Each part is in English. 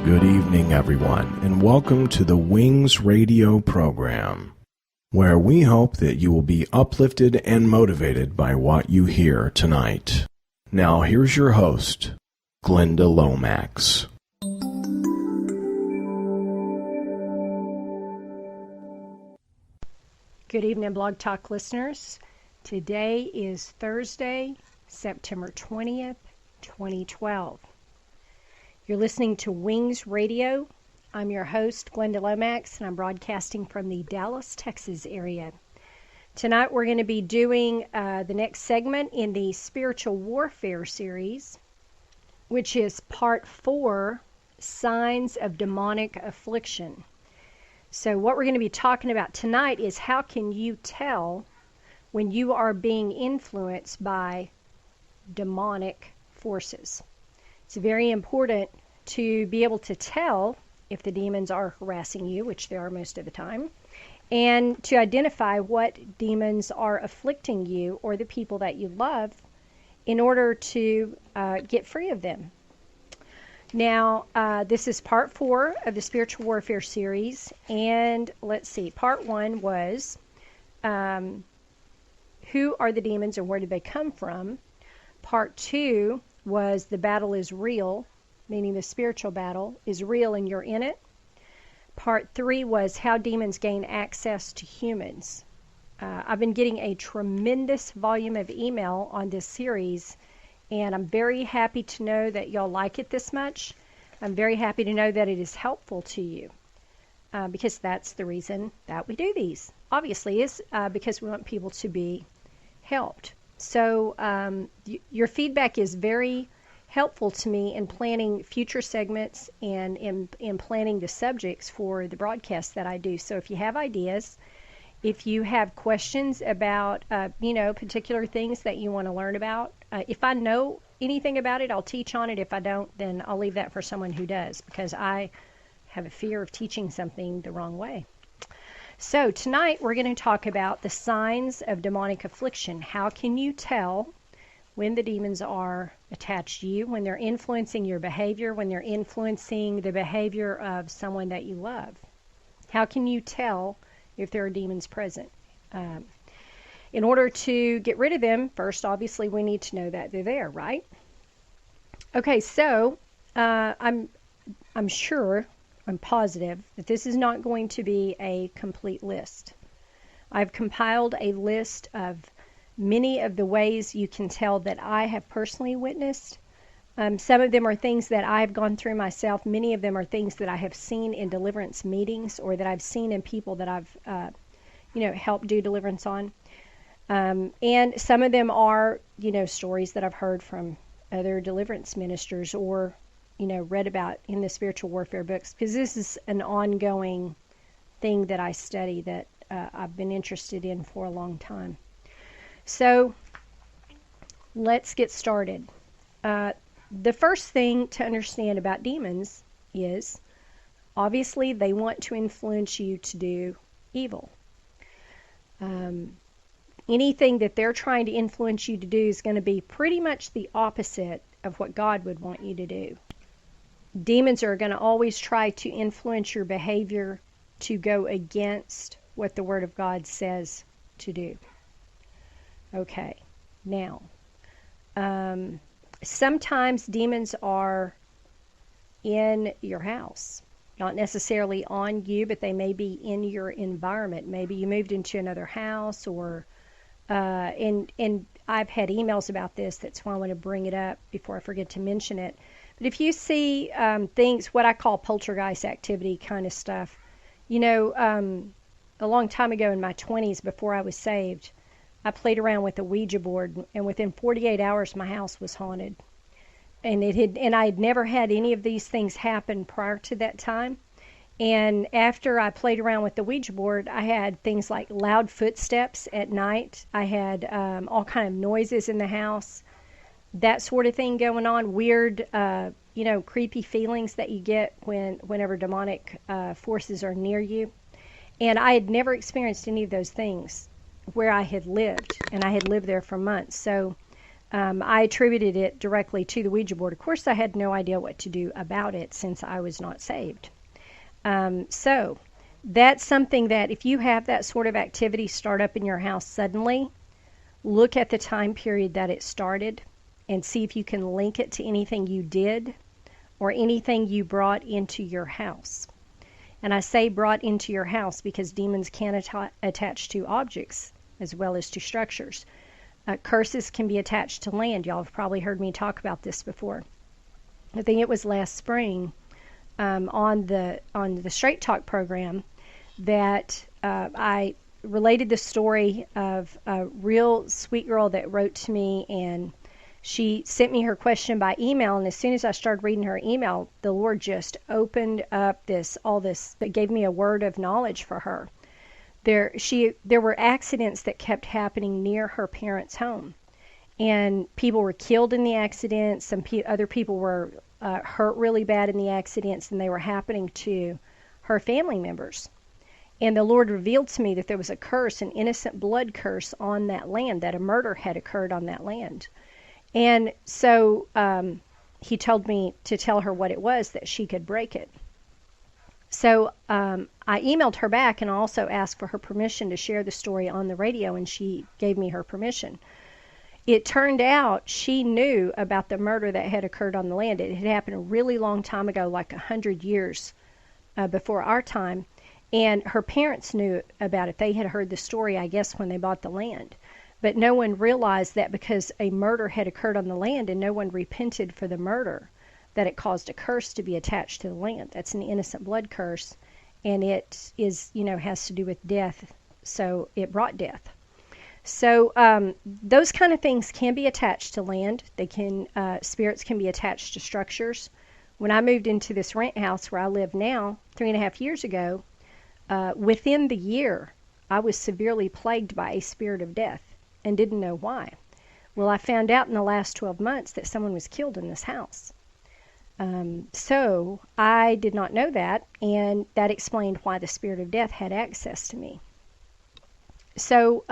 Good evening, everyone, and welcome to the Wings Radio program, where we hope that you will be uplifted and motivated by what you hear tonight. Now, here's your host, Glenda Lomax. Good evening, Blog Talk listeners. Today is Thursday, September 20th, 2012. You're listening to Wings Radio. I'm your host, Glenda Lomax, and I'm broadcasting from the Dallas, Texas area. Tonight we're going to be doing the next segment in the Spiritual Warfare series, which is Part 4, Signs of Demonic Affliction. So what we're going to be talking about tonight is how can you tell when you are being influenced by demonic forces. It's very important to be able to tell if the demons are harassing you, which they are most of the time, and to identify what demons are afflicting you or the people that you love in order to get free of them. Now, this is part 4 of the Spiritual Warfare series, and let's see, part 1 was who are the demons and where did they come from? Part 2 was the battle is real, meaning the spiritual battle is real and you're in it. Part 3 was how demons gain access to humans. I've been getting a tremendous volume of email on this series, and I'm very happy to know that y'all like it this much. I'm very happy to know that it is helpful to you, because that's the reason that we do these. Obviously, is because we want people to be helped. So your feedback is very helpful to me in planning future segments and in planning the subjects for the broadcasts that I do. So if you have ideas, if you have questions about particular things that you want to learn about, if I know anything about it, I'll teach on it. If I don't, then I'll leave that for someone who does, because I have a fear of teaching something the wrong way. So tonight we're going to talk about the signs of demonic affliction. How can you tell when the demons are attached to you, when they're influencing your behavior, when they're influencing the behavior of someone that you love? How can you tell if there are demons present? In order to get rid of them, first, obviously, we need to know that they're there, right? Okay, so I'm sure, I'm positive that this is not going to be a complete list. I've compiled a list of many of the ways you can tell that I have personally witnessed. Some of them are things that I've gone through myself. Many of them are things that I have seen in deliverance meetings or that I've seen in people that I've helped do deliverance on. And some of them are, stories that I've heard from other deliverance ministers or, read about in the spiritual warfare books, because this is an ongoing thing that I study that I've been interested in for a long time. So let's get started. The first thing to understand about demons is, obviously, they want to influence you to do evil. Anything that they're trying to influence you to do is going to be pretty much the opposite of what God would want you to do. Demons are going to always try to influence your behavior to go against what the Word of God says to do. Okay, now, sometimes demons are in your house. Not necessarily on you, but they may be in your environment. Maybe you moved into another house, or and I've had emails about this. That's why I want to bring it up before I forget to mention it. But if you see things, what I call poltergeist activity kind of stuff, a long time ago in my 20s, before I was saved, I played around with a Ouija board, and within 48 hours, my house was haunted. And I had never had any of these things happen prior to that time. And after I played around with the Ouija board, I had things like loud footsteps at night. I had all kind of noises in the house, that sort of thing going on. Weird, creepy feelings that you get whenever demonic forces are near you. And I had never experienced any of those things where I had lived, and I had lived there for months. So I attributed it directly to the Ouija board. Of course, I had no idea what to do about it since I was not saved. So that's something that if you have that sort of activity start up in your house suddenly, look at the time period that it started and see if you can link it to anything you did or anything you brought into your house. And I say brought into your house because demons can attach to objects as well as to structures. Curses can be attached to land. Y'all have probably heard me talk about this before. I think it was last spring on the Straight Talk program that I related the story of a real sweet girl that wrote to me, and she sent me her question by email. And as soon as I started reading her email, the Lord just opened up all this that gave me a word of knowledge for her. There were accidents that kept happening near her parents' home, and people were killed in the accidents. Some other people were hurt really bad in the accidents, and they were happening to her family members. And the Lord revealed to me that there was a curse, an innocent blood curse on that land, that a murder had occurred on that land. And so he told me to tell her what it was, that she could break it. So I emailed her back and also asked for her permission to share the story on the radio, and she gave me her permission. It turned out she knew about the murder that had occurred on the land. It had happened a really long time ago, like 100 years before our time, and her parents knew about it. They had heard the story, I guess, when they bought the land. But no one realized that because a murder had occurred on the land and no one repented for the murder, that it caused a curse to be attached to the land. That's an innocent blood curse, and it is, has to do with death, so it brought death. So those kind of things can be attached to land. Spirits can be attached to structures. When I moved into this rent house where I live now, 3.5 years ago, within the year, I was severely plagued by a spirit of death and didn't know why. Well, I found out in the last 12 months that someone was killed in this house. So I did not know that, and that explained why the spirit of death had access to me. So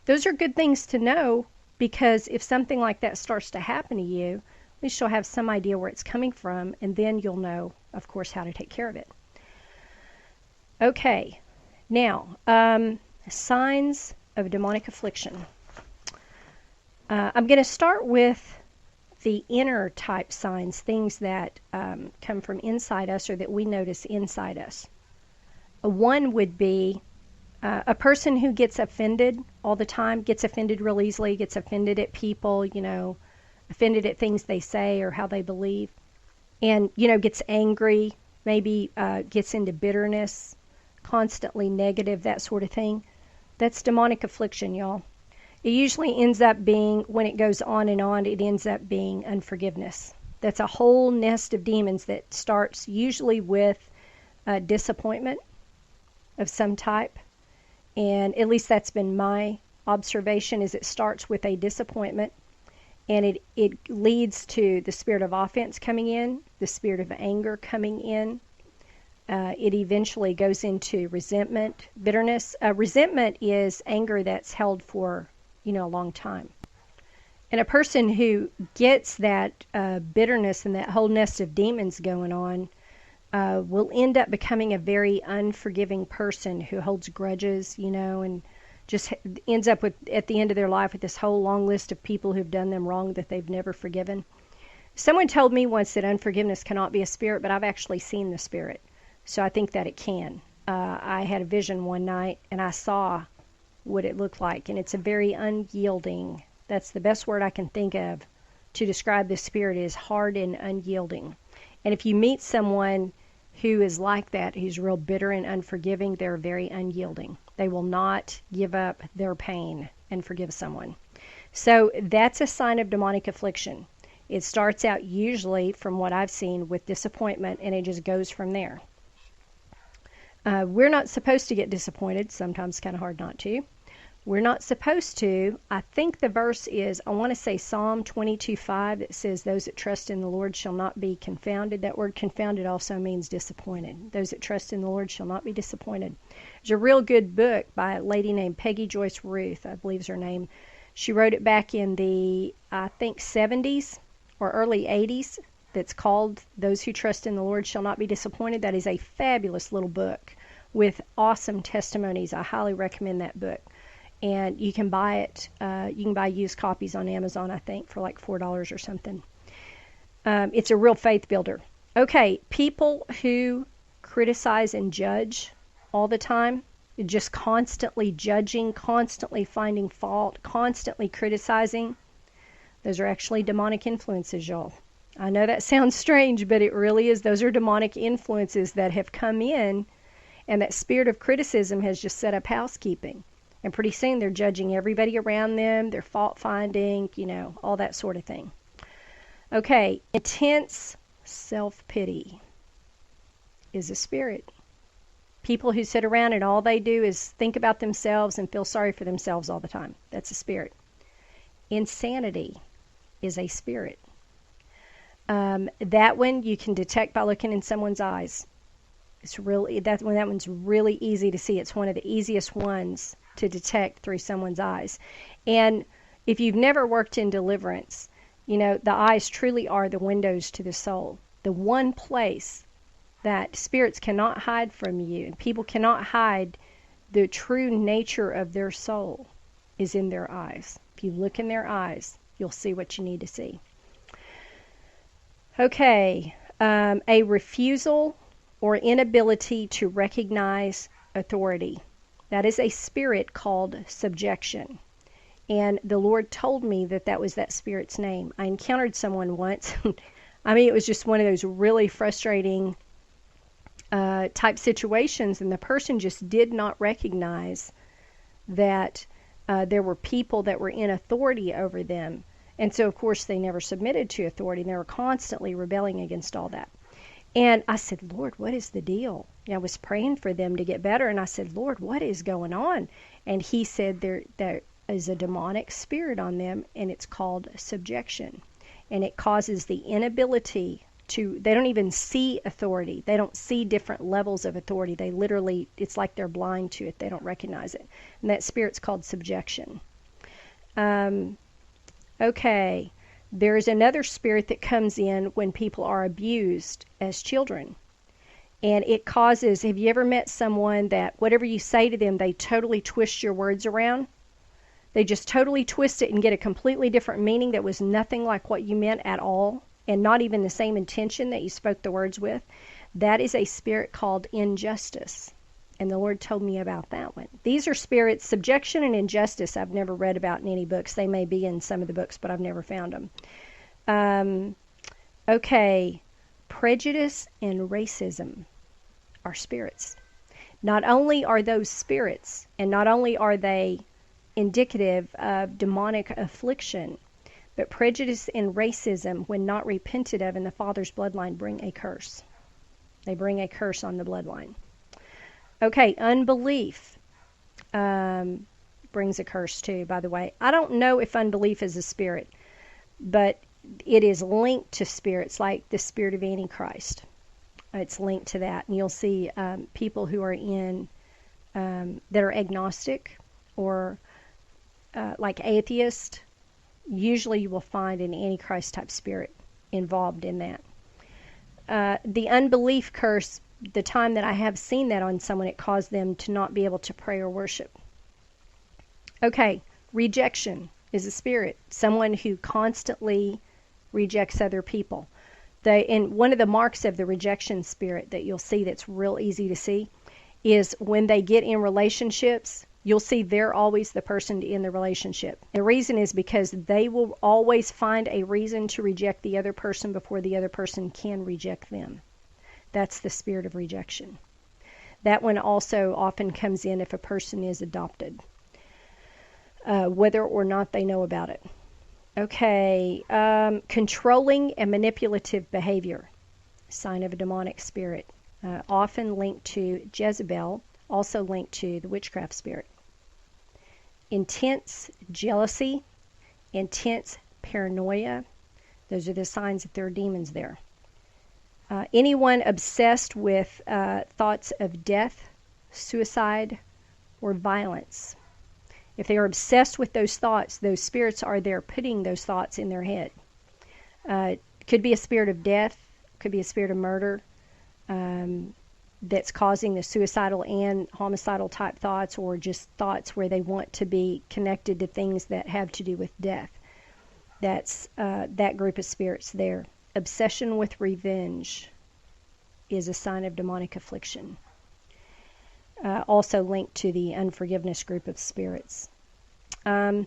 those are good things to know, because if something like that starts to happen to you, at least you'll have some idea where it's coming from, and then you'll know, of course, how to take care of it. Okay, now, signs of demonic affliction. I'm going to start with the inner type signs, things that come from inside us or that we notice inside us. One would be a person who gets offended all the time, gets offended real easily, gets offended at people, offended at things they say or how they believe, and, gets angry, maybe gets into bitterness, constantly negative, that sort of thing. That's demonic affliction, y'all. It usually ends up being, when it goes on, it ends up being unforgiveness. That's a whole nest of demons that starts usually with disappointment of some type. And at least that's been my observation, is it starts with a disappointment, and it leads to the spirit of offense coming in, the spirit of anger coming in. It eventually goes into resentment, bitterness. Resentment is anger that's held for a long time. And a person who gets that bitterness and that whole nest of demons going on will end up becoming a very unforgiving person who holds grudges, and just ends up at the end of their life with this whole long list of people who've done them wrong that they've never forgiven. Someone told me once that unforgiveness cannot be a spirit, but I've actually seen the spirit, so I think that it can. I had a vision one night, and I saw what it looked like, and it's a very unyielding, that's the best word I can think of to describe the spirit, is hard and unyielding. And if you meet someone who is like that, who's real bitter and unforgiving, they're very unyielding. They will not give up their pain and forgive someone. So that's a sign of demonic affliction. It starts out usually, from what I've seen, with disappointment, and it just goes from there. We're not supposed to get disappointed. Sometimes it's kind of hard not to. We're not supposed to. I think the verse is, I want to say Psalm 22:5, that says, those that trust in the Lord shall not be confounded. That word confounded also means disappointed. Those that trust in the Lord shall not be disappointed. There's a real good book by a lady named Peggy Joyce Ruth, I believe is her name. She wrote it back in the, I think, 70s or early 80s. That's called Those Who Trust in the Lord Shall Not Be Disappointed. That is a fabulous little book with awesome testimonies. I highly recommend that book. And you can buy it, you can buy used copies on Amazon, I think, for like $4 or something. It's a real faith builder. Okay, people who criticize and judge all the time, just constantly judging, constantly finding fault, constantly criticizing, those are actually demonic influences, y'all. I know that sounds strange, but it really is. Those are demonic influences that have come in, and that spirit of criticism has just set up housekeeping. And pretty soon they're judging everybody around them, they're fault finding, all that sort of thing. Okay, intense self-pity is a spirit. People who sit around and all they do is think about themselves and feel sorry for themselves all the time. That's a spirit. Insanity is a spirit. That one you can detect by looking in someone's eyes. That one's really easy to see. It's one of the easiest ones to detect through someone's eyes. And if you've never worked in deliverance, the eyes truly are the windows to the soul. The one place that spirits cannot hide from you, and people cannot hide the true nature of their soul, is in their eyes. If you look in their eyes, you'll see what you need to see. Okay, a refusal or inability to recognize authority. That is a spirit called subjection. And the Lord told me that was that spirit's name. I encountered someone once. It was just one of those really frustrating type situations, and the person just did not recognize that there were people that were in authority over them. And so, of course, they never submitted to authority. They were constantly rebelling against all that. And I said, Lord, what is the deal? I was praying for them to get better, and I said, Lord, what is going on? And he said there is a demonic spirit on them, and it's called subjection. And it causes the inability they don't even see authority. They don't see different levels of authority. They literally, it's like they're blind to it. They don't recognize it. And that spirit's called subjection. Okay, there's another spirit that comes in when people are abused as children. And it causes, have you ever met someone that whatever you say to them, they totally twist your words around? They just totally twist it and get a completely different meaning that was nothing like what you meant at all, and not even the same intention that you spoke the words with. That is a spirit called injustice. And the Lord told me about that one. These are spirits, subjection and injustice, I've never read about in any books. They may be in some of the books, but I've never found them. Okay, prejudice and racism are spirits. Not only are those spirits, and not only are they indicative of demonic affliction, but prejudice and racism, when not repented of in the father's bloodline, bring a curse. They bring a curse on the bloodline. Okay, unbelief brings a curse too, by the way. I don't know if unbelief is a spirit, but it is linked to spirits like the spirit of Antichrist. It's linked to that. And you'll see people who are in, that are agnostic or like atheist. Usually you will find an Antichrist type spirit involved in that. The unbelief curse, the time that I have seen that on someone, it caused them to not be able to pray or worship. Okay, rejection is a spirit. Someone who constantly rejects other people. And one of the marks of the rejection spirit that you'll see that's real easy to see is when they get in relationships, you'll see they're always the person in the relationship. The reason is because they will always find a reason to reject the other person before the other person can reject them. That's the spirit of rejection. That one also often comes in if a person is adopted, whether or not they know about it. Okay, controlling and manipulative behavior, sign of a demonic spirit, often linked to Jezebel, also linked to the witchcraft spirit. Intense jealousy, intense paranoia, those are the signs that there are demons there. Anyone obsessed with thoughts of death, suicide, or violence. If they are obsessed with those thoughts, those spirits are there putting those thoughts in their head. Could be a spirit of death, could be a spirit of murder, that's causing the suicidal and homicidal type thoughts, or just thoughts where they want to be connected to things that have to do with death. That's that group of spirits there. Obsession with revenge is a sign of demonic affliction. Also linked to the unforgiveness group of spirits. The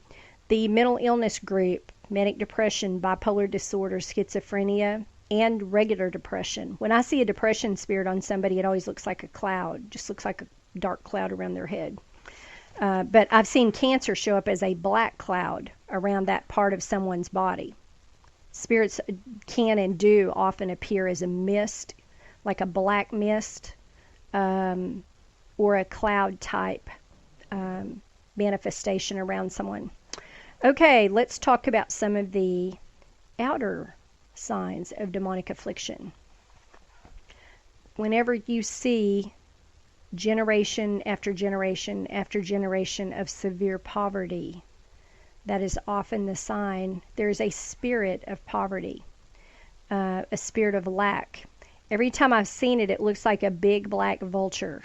mental illness group, manic depression, bipolar disorder, schizophrenia, and regular depression. When I see a depression spirit on somebody, it always looks like a cloud, just looks like a dark cloud around their head. But I've seen cancer show up as a black cloud around that part of someone's body. Spirits can and do often appear as a mist, like a black mist, or a cloud type manifestation around someone. Okay, let's talk about some of the outer signs of demonic affliction. Whenever you see generation after generation after generation of severe poverty, that is often the sign there is a spirit of poverty, a spirit of lack. Every time I've seen it, it looks like a big black vulture,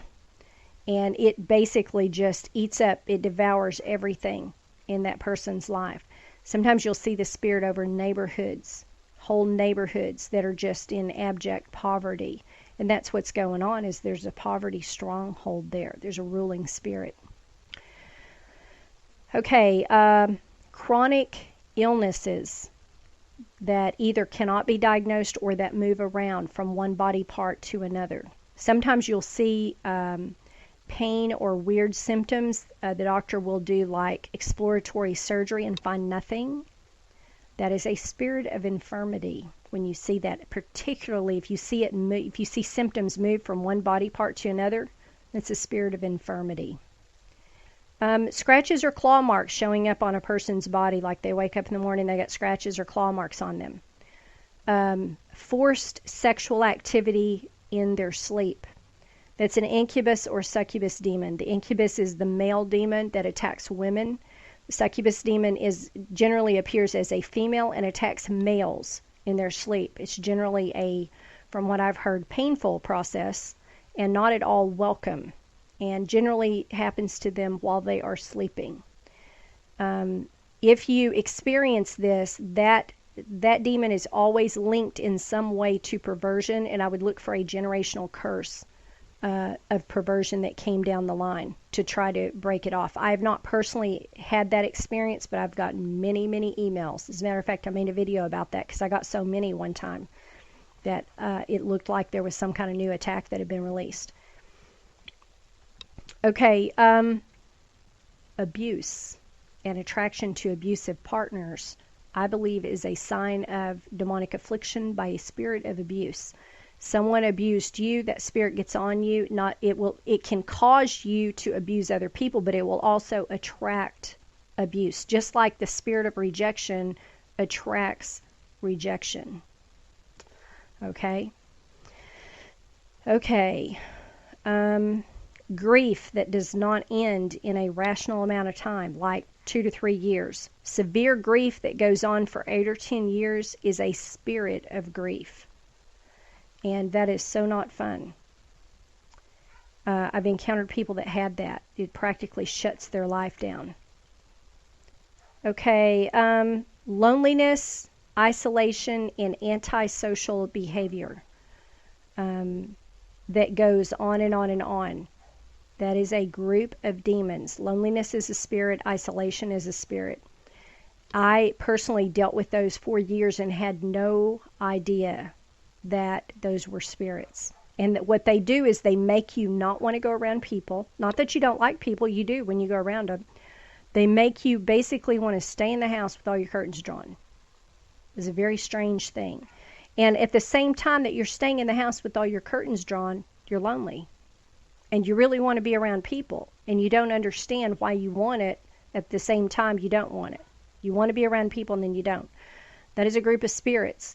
and it basically just eats up, it devours everything in that person's life. Sometimes you'll see the spirit over neighborhoods, whole neighborhoods that are just in abject poverty. And that's what's going on, is there's a poverty stronghold there. There's a ruling spirit. Okay, chronic illnesses that either cannot be diagnosed or that move around from one body part to another. Sometimes you'll see pain or weird symptoms. The doctor will do like exploratory surgery and find nothing. That is a spirit of infirmity. When you see that, particularly if you see it, if you see symptoms move from one body part to another, that's a spirit of infirmity. Scratches or claw marks showing up on a person's body, like they wake up in the morning, they got scratches or claw marks on them. Forced sexual activity in their sleep. That's an incubus or succubus demon. The incubus is the male demon that attacks women. The succubus demon generally appears as a female and attacks males in their sleep. It's generally from what I've heard, painful process and not at all welcome, and generally happens to them while they are sleeping. If you experience this, that demon is always linked in some way to perversion, and I would look for a generational curse of perversion that came down the line to try to break it off. I have not personally had that experience, but I've gotten many, many emails. As a matter of fact, I made a video about that because I got so many one time that it looked like there was some kind of new attack that had been released. Okay, abuse and attraction to abusive partners, I believe, is a sign of demonic affliction by a spirit of abuse. Someone abused you, that spirit gets on you. It can cause you to abuse other people, but it will also attract abuse. Just like the spirit of rejection attracts rejection. Okay. Grief that does not end in a rational amount of time, like 2 to 3 years. Severe grief that goes on for 8 or 10 years is a spirit of grief. And that is so not fun. I've encountered people that had that. It practically shuts their life down. Okay, loneliness, isolation, and antisocial behavior that goes on and on and on. That is a group of demons. Loneliness is a spirit. Isolation is a spirit. I personally dealt with those for years and had no idea that those were spirits. And that what they do is they make you not want to go around people. Not that you don't like people, you do when you go around them. They make you basically want to stay in the house with all your curtains drawn. It's a very strange thing. And at the same time that you're staying in the house with all your curtains drawn, you're lonely. And you really want to be around people. And you don't understand why you want it at the same time you don't want it. You want to be around people and then you don't. That is a group of spirits.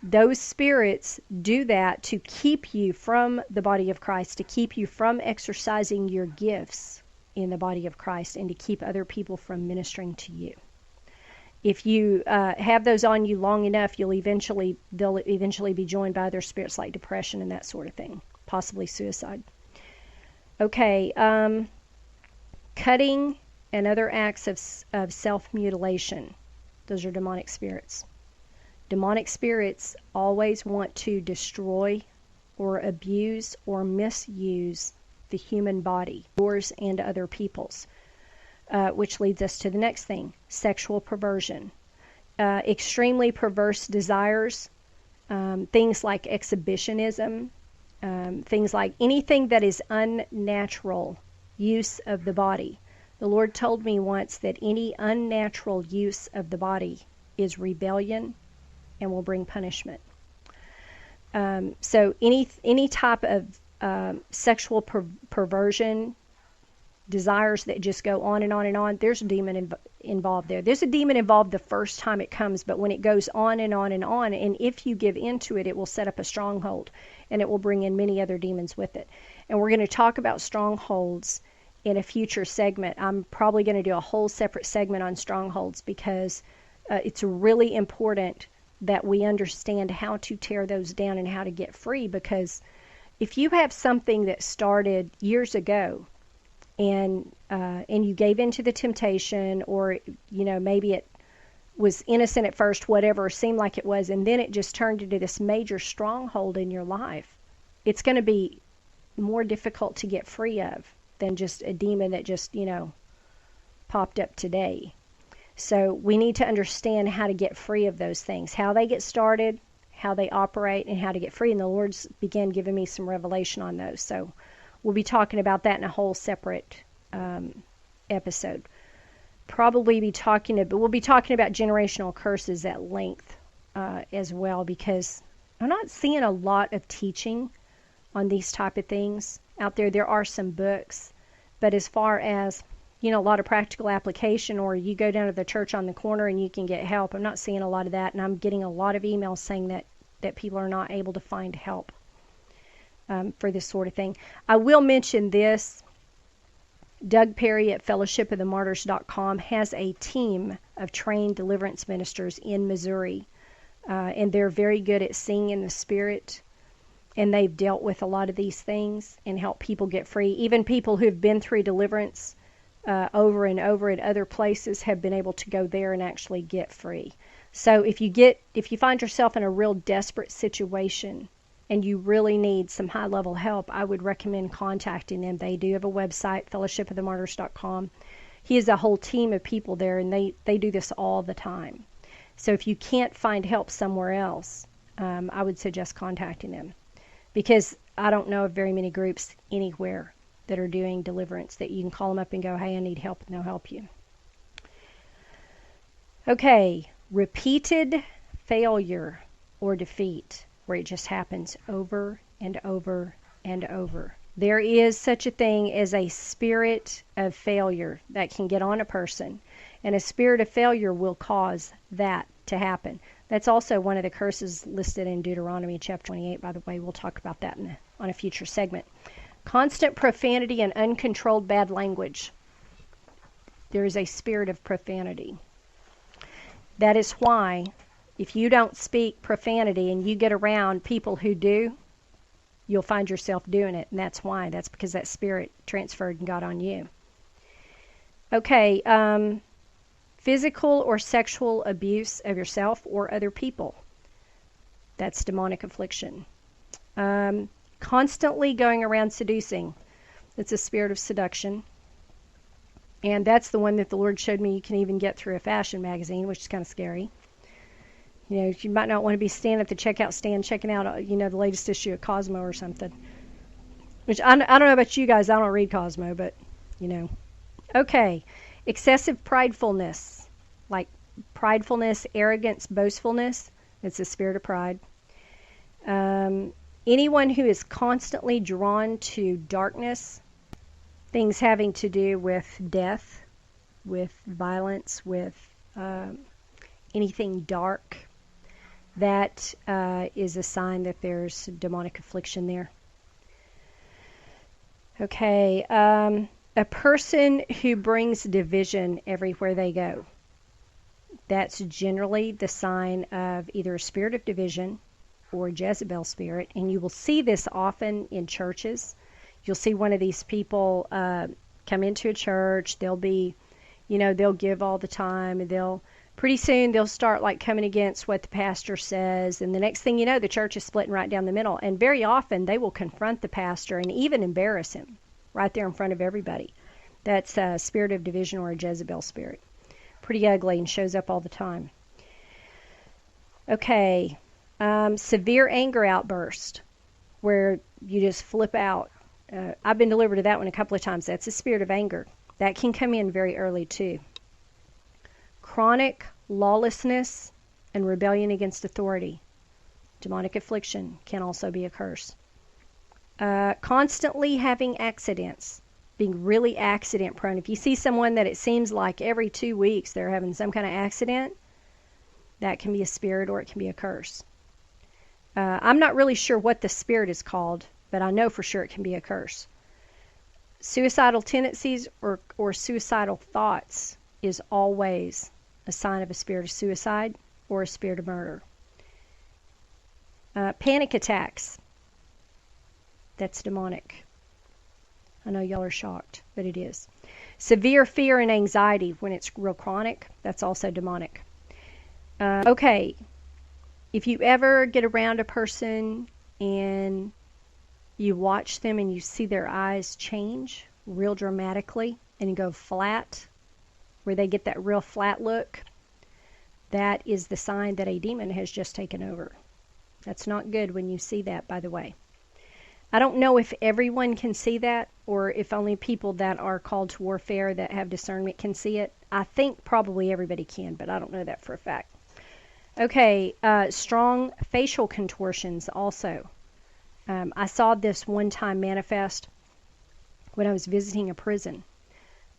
Those spirits do that to keep you from the body of Christ, to keep you from exercising your gifts in the body of Christ and to keep other people from ministering to you. If you have those on you long enough, they'll eventually be joined by other spirits like depression and that sort of thing, possibly suicide. Okay, cutting and other acts of self-mutilation. Those are demonic spirits. Demonic spirits always want to destroy or abuse or misuse the human body, yours and other people's, which leads us to the next thing, sexual perversion. Extremely perverse desires, things like exhibitionism, things like anything that is unnatural use of the body. The Lord told me once that any unnatural use of the body is rebellion and will bring punishment. So any type of sexual perversion, desires that just go on and on and on, there's a demon involved there. There's a demon involved the first time it comes, but when it goes on and on and on, and if you give into it, it will set up a stronghold, and it will bring in many other demons with it. And we're going to talk about strongholds in a future segment. I'm probably going to do a whole separate segment on strongholds because it's really important that we understand how to tear those down and how to get free, because if you have something that started years ago and you gave into the temptation, or maybe it was innocent at first, whatever, seemed like it was, and then it just turned into this major stronghold in your life, it's going to be more difficult to get free of than just a demon that just popped up today. So we need to understand how to get free of those things, how they get started, how they operate, and how to get free. And the Lord's began giving me some revelation on those. So we'll be talking about that in a whole separate episode. We'll be talking about generational curses at length as well, because I'm not seeing a lot of teaching on these type of things out there. There are some books, but as far as a lot of practical application, or you go down to the church on the corner and you can get help, I'm not seeing a lot of that, and I'm getting a lot of emails saying that people are not able to find help for this sort of thing. I will mention this. Doug Perry at fellowshipofthemartyrs.com has a team of trained deliverance ministers in Missouri, and they're very good at seeing in the spirit, and they've dealt with a lot of these things and helped people get free. Even people who've been through deliverance over and over at other places have been able to go there and actually get free. So if you find yourself in a real desperate situation and you really need some high-level help, I would recommend contacting them. They do have a website, fellowshipofthemartyrs.com. He has a whole team of people there, and they do this all the time. So if you can't find help somewhere else, I would suggest contacting them, because I don't know of very many groups anywhere that are doing deliverance that you can call them up and go, hey, I need help, and they'll help you. Okay, repeated failure or defeat, where it just happens over and over and over. There is such a thing as a spirit of failure that can get on a person, and a spirit of failure will cause that to happen. That's also one of the curses listed in Deuteronomy chapter 28, by the way. We'll talk about that on a future segment. Constant profanity and uncontrolled bad language. There is a spirit of profanity. That is why, if you don't speak profanity and you get around people who do, you'll find yourself doing it. And that's why. That's because that spirit transferred and got on you. Okay, physical or sexual abuse of yourself or other people. That's demonic affliction. Constantly going around seducing. That's a spirit of seduction. And that's the one that the Lord showed me you can even get through a fashion magazine, which is kind of scary. You might not want to be standing at the checkout stand checking out, the latest issue of Cosmo or something. Which I don't know about you guys. I don't read Cosmo, but, Okay. Excessive pridefulness. Like pridefulness, arrogance, boastfulness. It's a spirit of pride. Anyone who is constantly drawn to darkness, things having to do with death, with violence, with anything dark, that is a sign that there's demonic affliction there. Okay, A person who brings division everywhere they go. That's generally the sign of either a spirit of division or a Jezebel spirit. And you will see this often in churches. You'll see one of these people come into a church. They'll be, they'll give all the time, and pretty soon they'll start like coming against what the pastor says, and the next thing you know, the church is splitting right down the middle. And very often they will confront the pastor and even embarrass him right there in front of everybody. That's a spirit of division or a Jezebel spirit. Pretty ugly and shows up all the time. Okay, severe anger outburst, where you just flip out. I've been delivered to that one a couple of times. That's a spirit of anger. That can come in very early too. Chronic lawlessness and rebellion against authority. Demonic affliction can also be a curse. Constantly having accidents, being really accident prone. If you see someone that it seems like every 2 weeks they're having some kind of accident, that can be a spirit or it can be a curse. I'm not really sure what the spirit is called, but I know for sure it can be a curse. Suicidal tendencies or suicidal thoughts is always a sign of a spirit of suicide or a spirit of murder. Panic attacks. That's demonic. I know y'all are shocked, but it is. Severe fear and anxiety, when it's real chronic, that's also demonic. Okay, if you ever get around a person and you watch them and you see their eyes change real dramatically and go flat, where they get that real flat look, that is the sign that a demon has just taken over. That's not good when you see that, by the way. I don't know if everyone can see that or if only people that are called to warfare that have discernment can see it. I think probably everybody can, but I don't know that for a fact. Okay, strong facial contortions also. I saw this one time manifest when I was visiting a prison.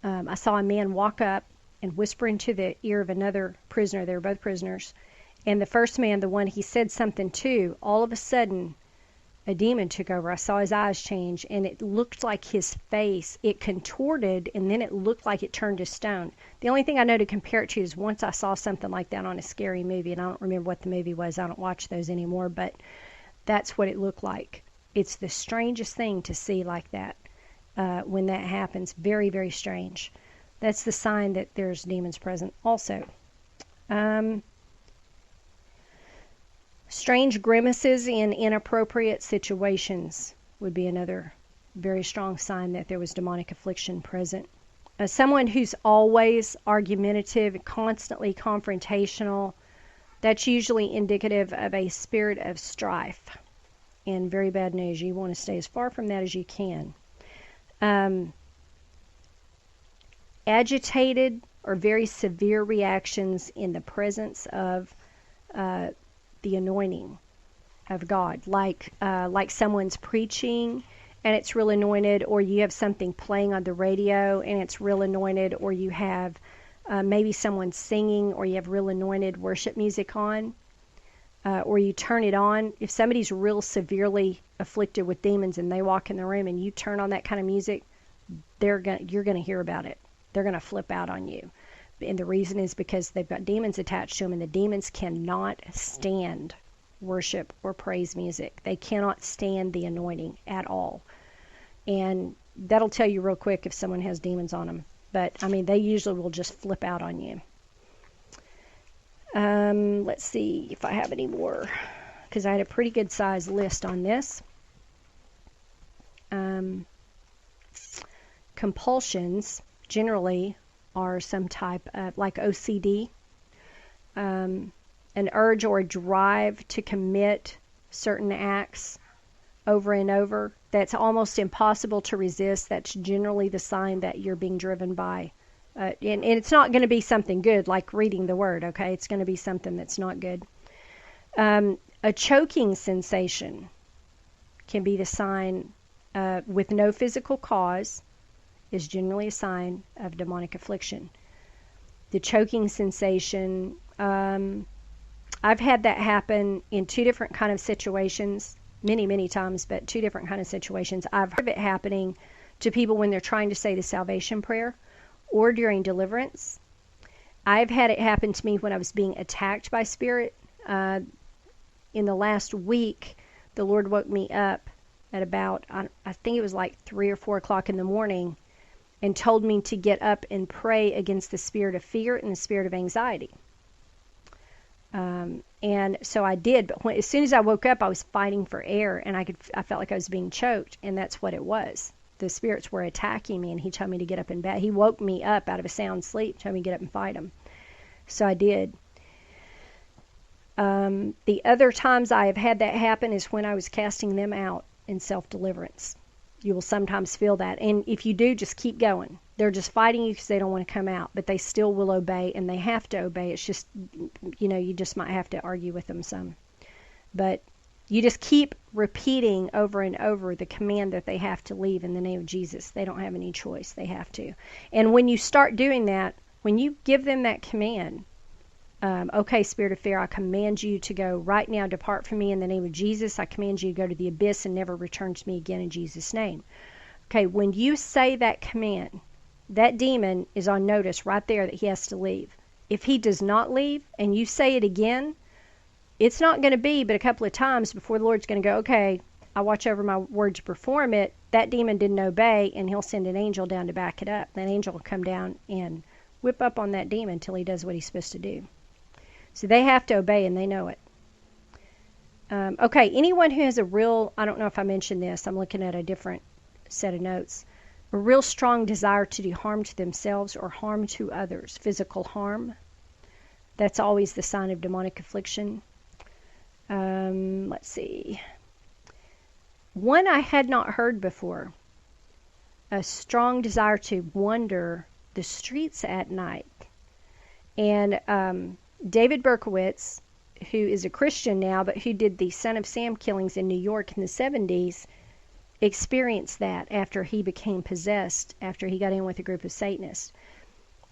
I saw a man walk up and whisper into the ear of another prisoner. They were both prisoners. And the first man, the one he said something to, all of a sudden, a demon took over. I saw his eyes change, and it looked like his face. It contorted, and then it looked like it turned to stone. The only thing I know to compare it to is once I saw something like that on a scary movie, and I don't remember what the movie was. I don't watch those anymore, but that's what it looked like. It's the strangest thing to see like that when that happens. Very, very strange. That's the sign that there's demons present also. Strange grimaces in inappropriate situations would be another very strong sign that there was demonic affliction present. Someone who's always argumentative, constantly confrontational, that's usually indicative of a spirit of strife. And very bad news. You want to stay as far from that as you can. Agitated or very severe reactions in the presence of the anointing of God, like someone's preaching and it's real anointed, or you have something playing on the radio and it's real anointed, or you have maybe someone singing, or you have real anointed worship music on, or you turn it on. If somebody's real severely afflicted with demons and they walk in the room and you turn on that kind of music, you're going to hear about it. They're going to flip out on you. And the reason is because they've got demons attached to them, and the demons cannot stand worship or praise music. They cannot stand the anointing at all. And that'll tell you real quick if someone has demons on them. But, I mean, they usually will just flip out on you. Let's see if I have any more, because I had a pretty good size list on this. Compulsions generally are some type of, like OCD, an urge or a drive to commit certain acts over and over that's almost impossible to resist. That's generally the sign that you're being driven by. And it's not going to be something good like reading the word, okay? It's going to be something that's not good. A choking sensation can be the sign with no physical cause, is generally a sign of demonic affliction. The choking sensation, I've had that happen in two different kind of situations, many, many times, but two different kind of situations. I've heard of it happening to people when they're trying to say the salvation prayer or during deliverance. I've had it happen to me when I was being attacked by spirit. In the last week, the Lord woke me up at about, I think it was like 3 or 4 o'clock in the morning, and told me to get up and pray against the spirit of fear and the spirit of anxiety. And so I did, but as soon as I woke up, I was fighting for air, and I felt like I was being choked, and that's what it was. The spirits were attacking me, and he told me to get up in bed. He woke me up out of a sound sleep, told me to get up and fight them. So I did. The other times I have had that happen is when I was casting them out in self-deliverance. You will sometimes feel that. And if you do, just keep going. They're just fighting you because they don't want to come out, but they still will obey, and they have to obey. It's just, you just might have to argue with them some. But you just keep repeating over and over the command that they have to leave in the name of Jesus. They don't have any choice. They have to. And when you start doing that, when you give them that command, okay, spirit of fear, I command you to go right now. Depart from me in the name of Jesus. I command you to go to the abyss and never return to me again in Jesus' name. Okay, when you say that command, that demon is on notice right there that he has to leave. If he does not leave and you say it again, it's not going to be but a couple of times before the Lord's going to go, okay, I watch over my word to perform it. That demon didn't obey, and he'll send an angel down to back it up. That angel will come down and whip up on that demon until he does what he's supposed to do. So they have to obey, and they know it. Okay, anyone who has a real, I don't know if I mentioned this, I'm looking at a different set of notes, a real strong desire to do harm to themselves or harm to others, physical harm, that's always the sign of demonic affliction. Let's see. One I had not heard before, a strong desire to wander the streets at night. And David Berkowitz, who is a Christian now, but who did the Son of Sam killings in New York in the 70s, experienced that after he became possessed, after he got in with a group of Satanists.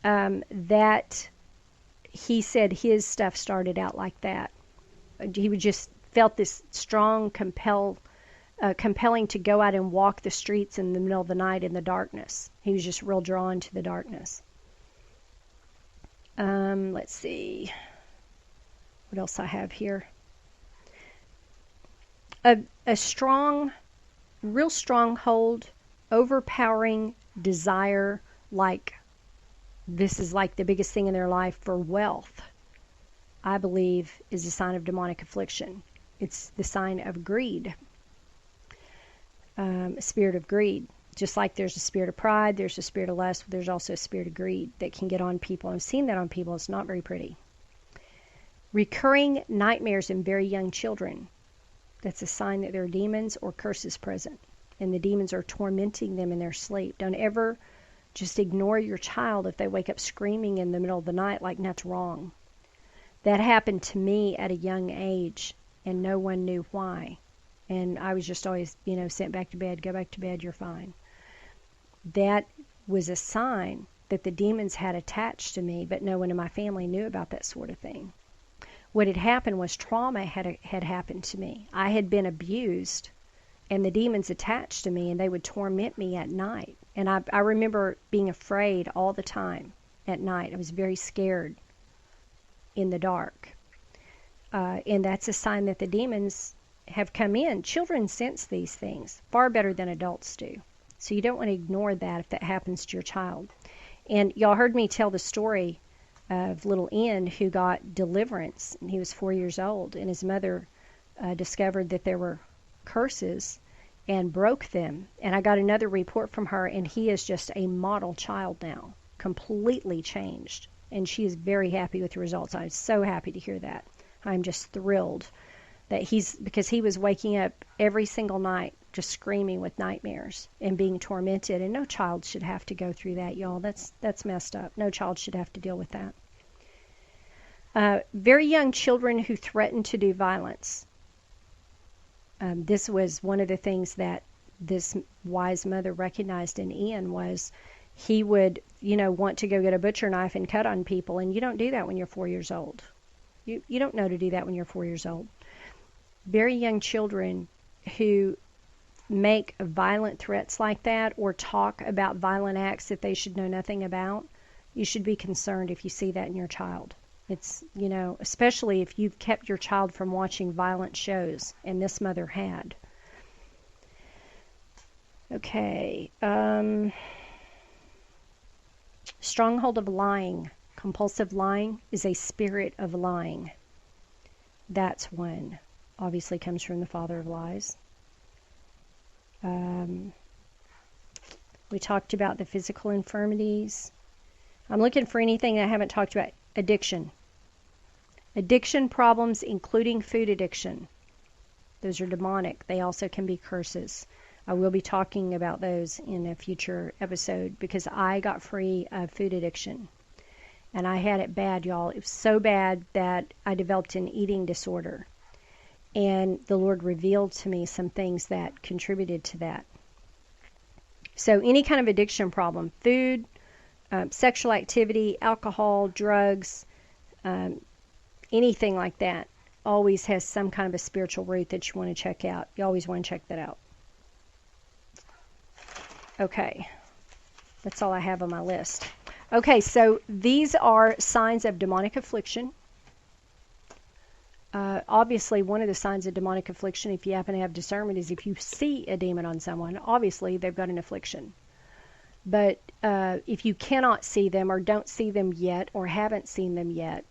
That he said his stuff started out like that. He would just felt this strong compelling to go out and walk the streets in the middle of the night in the darkness. He was just real drawn to the darkness. Let's see what else I have here. A strong, real stronghold, overpowering desire, like this is like the biggest thing in their life, for wealth, I believe is a sign of demonic affliction. It's the sign of greed, a spirit of greed. Just like there's a spirit of pride, there's a spirit of lust, there's also a spirit of greed that can get on people. I've seen that on people. It's not very pretty. Recurring nightmares in very young children. That's a sign that there are demons or curses present, and the demons are tormenting them in their sleep. Don't ever just ignore your child if they wake up screaming in the middle of the night like that's wrong. That happened to me at a young age, and no one knew why. And I was just always, sent back to bed, go back to bed, you're fine. That was a sign that the demons had attached to me, but no one in my family knew about that sort of thing. What had happened was trauma had happened to me. I had been abused, and the demons attached to me, and they would torment me at night. And I remember being afraid all the time at night. I was very scared in the dark. And that's a sign that the demons have come in. Children sense these things far better than adults do. So you don't want to ignore that if that happens to your child. And y'all heard me tell the story of little Ian who got deliverance. And he was 4 years old, and his mother discovered that there were curses and broke them. And I got another report from her, and he is just a model child now, completely changed. And she is very happy with the results. I'm so happy to hear that. I'm just thrilled that because he was waking up every single night just screaming with nightmares and being tormented. And no child should have to go through that, y'all. That's messed up. No child should have to deal with that. Very young children who threaten to do violence. This was one of the things that this wise mother recognized in Ian was he would, want to go get a butcher knife and cut on people. And you don't do that when you're 4 years old. You don't know to do that when you're 4 years old. Very young children who make violent threats like that or talk about violent acts that they should know nothing about, you should be concerned if you see that in your child. It's, especially if you've kept your child from watching violent shows, and this mother had. Okay. Stronghold of Lying. Compulsive lying is a spirit of lying. That's one. Obviously comes from the father of lies. We talked about the physical infirmities. I'm looking for anything I haven't talked about. Addiction. Addiction problems, including food addiction. Those are demonic. They also can be curses. I will be talking about those in a future episode because I got free of food addiction. And I had it bad, y'all. It was so bad that I developed an eating disorder. And the Lord revealed to me some things that contributed to that. So any kind of addiction problem, food, sexual activity, alcohol, drugs, anything like that, always has some kind of a spiritual root that you want to check out. You always want to check that out. Okay, that's all I have on my list. Okay, so these are signs of demonic affliction. Obviously, one of the signs of demonic affliction, if you happen to have discernment, is if you see a demon on someone, obviously they've got an affliction. But if you cannot see them or don't see them yet or haven't seen them yet,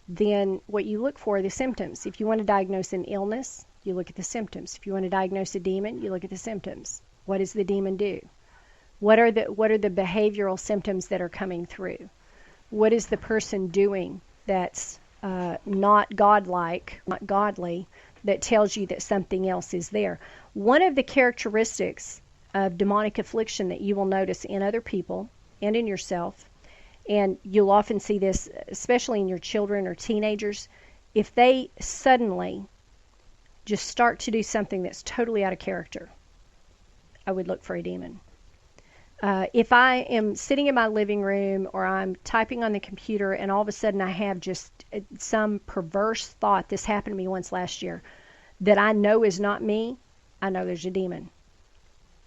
then what you look for are the symptoms. If you want to diagnose an illness, you look at the symptoms. If you want to diagnose a demon, you look at the symptoms. What does the demon do? What are the behavioral symptoms that are coming through? What is the person doing that's not godlike, not godly, that tells you that something else is there? One of the characteristics of demonic affliction that you will notice in other people and in yourself, and you'll often see this especially in your children or teenagers, if they suddenly just start to do something that's totally out of character, I would look for a demon. If I am sitting in my living room or I'm typing on the computer and all of a sudden I have just some perverse thought, this happened to me once last year, that I know is not me, I know there's a demon.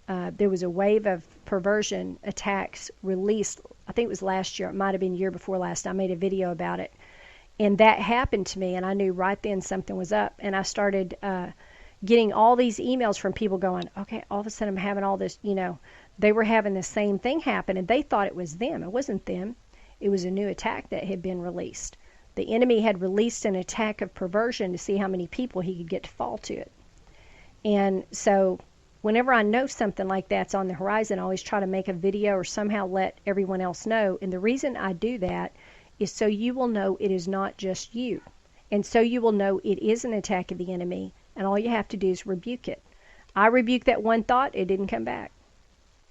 There was a wave of perversion attacks released, I think it was last year, it might have been year before last. I made a video about it. And that happened to me, and I knew right then something was up. And I started getting all these emails from people going, okay, all of a sudden I'm having all this, they were having the same thing happen, and they thought it was them. It wasn't them. It was a new attack that had been released. The enemy had released an attack of perversion to see how many people he could get to fall to it. And so whenever I know something like that's on the horizon, I always try to make a video or somehow let everyone else know. And the reason I do that is so you will know it is not just you. And so you will know it is an attack of the enemy, and all you have to do is rebuke it. I rebuked that one thought, it didn't come back.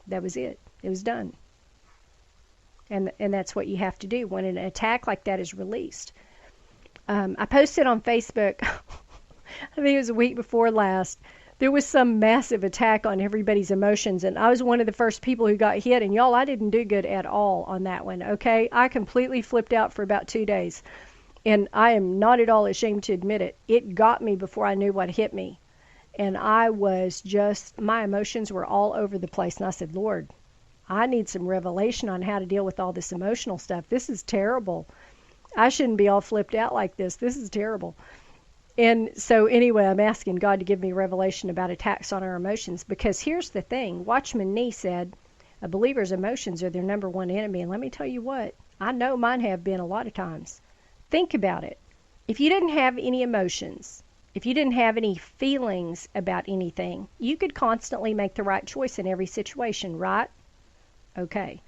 That was it. It was done. And that's what you have to do when an attack like that is released. I posted on Facebook, I think it was a week before last, there was some massive attack on everybody's emotions, and I was one of the first people who got hit, and y'all, I didn't do good at all on that one, okay? I completely flipped out for about 2 days, and I am not at all ashamed to admit it. It got me before I knew what hit me, and I was just, my emotions were all over the place, and I said, Lord, I need some revelation on how to deal with all this emotional stuff. This is terrible. I shouldn't be all flipped out like this. This is terrible. And so anyway, I'm asking God to give me revelation about attacks on our emotions, because here's the thing. Watchman Nee said, a believer's emotions are their number one enemy. And let me tell you what, I know mine have been a lot of times. Think about it. If you didn't have any emotions, if you didn't have any feelings about anything, you could constantly make the right choice in every situation, right? Okay.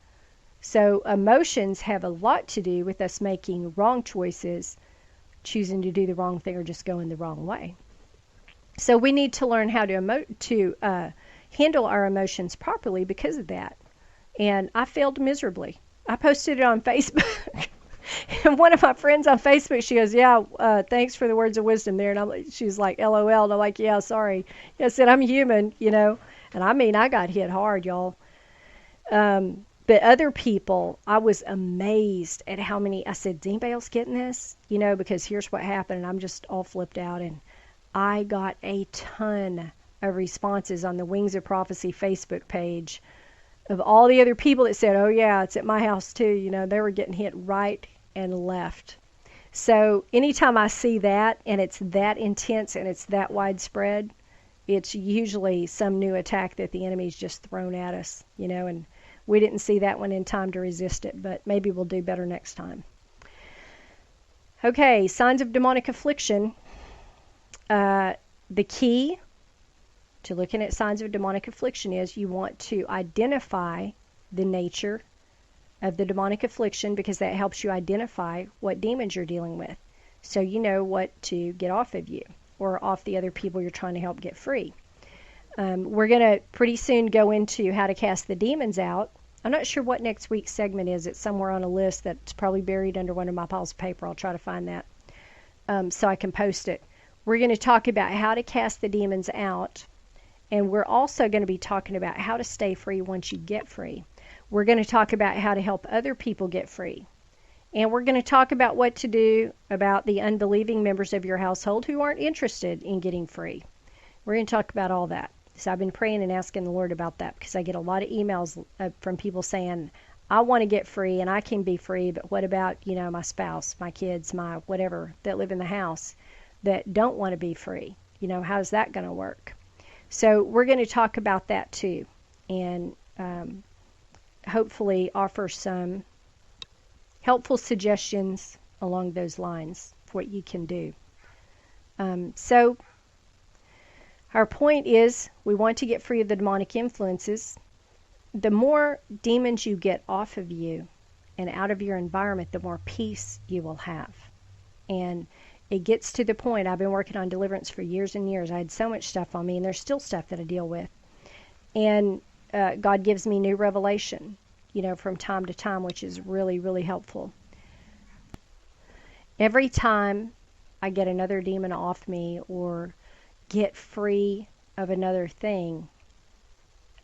So emotions have a lot to do with us making wrong choices, choosing to do the wrong thing, or just going the wrong way. So we need to learn how to handle our emotions properly because of that. And I failed miserably. I posted it on Facebook. And one of my friends on Facebook, she goes, yeah, thanks for the words of wisdom there. And she's like, LOL. And I'm like, yeah, sorry. I said, I'm human, And I mean, I got hit hard, y'all. But other people, I was amazed at how many, I said, is anybody else getting this? Because here's what happened, and I'm just all flipped out. And I got a ton of responses on the Wings of Prophecy Facebook page of all the other people that said, oh yeah, it's at my house too. You know, they were getting hit right and left. So anytime I see that and it's that intense and it's that widespread, it's usually some new attack that the enemy's just thrown at us, you know, and we didn't see that one in time to resist it, but maybe we'll do better next time. Okay, signs of demonic affliction. The key to looking at signs of demonic affliction is you want to identify the nature of the demonic affliction, because that helps you identify what demons you're dealing with, so you know what to get off of you or off the other people you're trying to help get free. We're going to pretty soon go into how to cast the demons out. I'm not sure what next week's segment is. It's somewhere on a list that's probably buried under one of my piles of paper. I'll try to find that so I can post it. We're going to talk about how to cast the demons out, and we're also going to be talking about how to stay free once you get free. We're going to talk about how to help other people get free. And we're going to talk about what to do about the unbelieving members of your household who aren't interested in getting free. We're going to talk about all that. So I've been praying and asking the Lord about that, because I get a lot of emails from people saying, I want to get free and I can be free, but what about, you know, my spouse, my kids, my whatever that live in the house that don't want to be free? You know, how's that going to work? So we're going to talk about that too, and hopefully offer some helpful suggestions along those lines for what you can do. So our point is we want to get free of the demonic influences. The more demons you get off of you and out of your environment, the more peace you will have. And it gets to the point, I've been working on deliverance for years and years. I had so much stuff on me, and there's still stuff that I deal with. And God gives me new revelation, you know, from time to time, which is really, really helpful. Every time I get another demon off me or get free of another thing,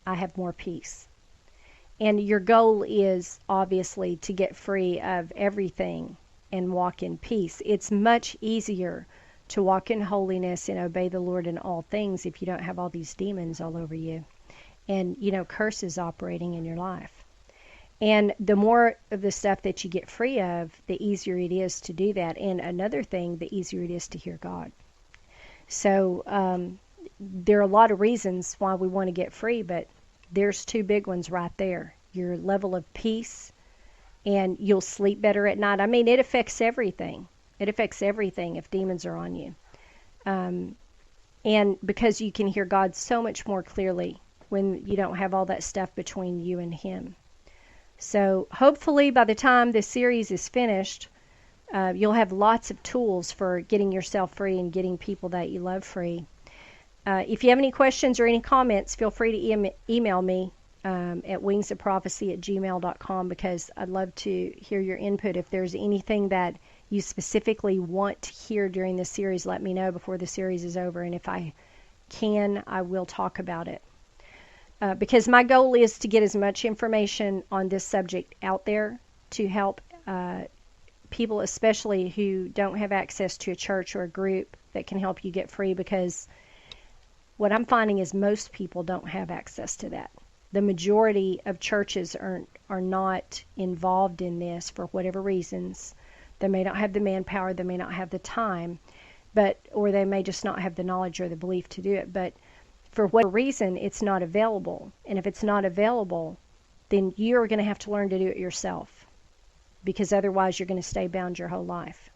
I have more peace. And your goal is obviously to get free of everything and walk in peace. It's much easier to walk in holiness and obey the Lord in all things if you don't have all these demons all over you and, you know, curses operating in your life. And the more of the stuff that you get free of, the easier it is to do that. And another thing, the easier it is to hear God. So there are a lot of reasons why we want to get free, but there's two big ones right there. Your level of peace, and you'll sleep better at night. I mean, it affects everything. It affects everything if demons are on you. And because you can hear God so much more clearly when you don't have all that stuff between you and Him. So hopefully by the time this series is finished, you'll have lots of tools for getting yourself free and getting people that you love free. If you have any questions or any comments, feel free to email me at wingsofprophecy@gmail.com, because I'd love to hear your input. If there's anything that you specifically want to hear during this series, let me know before the series is over. And if I can, I will talk about it. Because my goal is to get as much information on this subject out there to help people, especially who don't have access to a church or a group that can help you get free, because what I'm finding is most people don't have access to that. The majority of churches are not involved in this for whatever reasons. They may not have the manpower, they may not have the time, or they may just not have the knowledge or the belief to do it. But for whatever reason, it's not available. And if it's not available, then you're going to have to learn to do it yourself, because otherwise you're going to stay bound your whole life.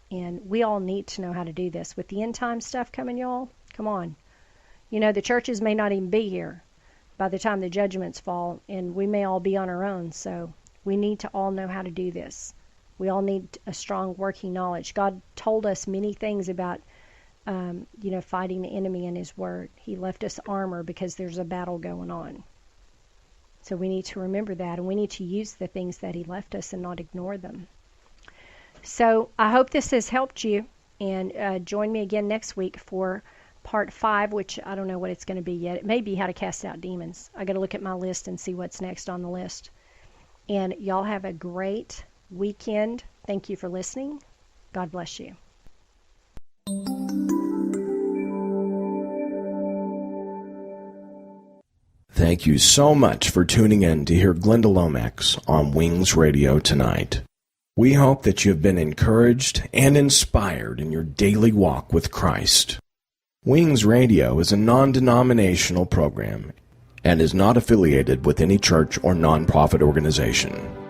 And we all need to know how to do this. With the end time stuff coming, y'all, come on. You know, the churches may not even be here by the time the judgments fall, and we may all be on our own. So we need to all know how to do this. We all need a strong working knowledge. God told us many things about fighting the enemy in His Word. He left us armor because there's a battle going on. So we need to remember that, and we need to use the things that He left us and not ignore them. So I hope this has helped you, and join me again next week for Part 5, which I don't know what it's going to be yet. It may be how to cast out demons. I got to look at my list and see what's next on the list. And y'all have a great weekend. Thank you for listening. God bless you. Thank you so much for tuning in to hear Glenda Lomax on Wings Radio tonight. We hope that you have been encouraged and inspired in your daily walk with Christ. Wings Radio is a non-denominational program and is not affiliated with any church or nonprofit organization.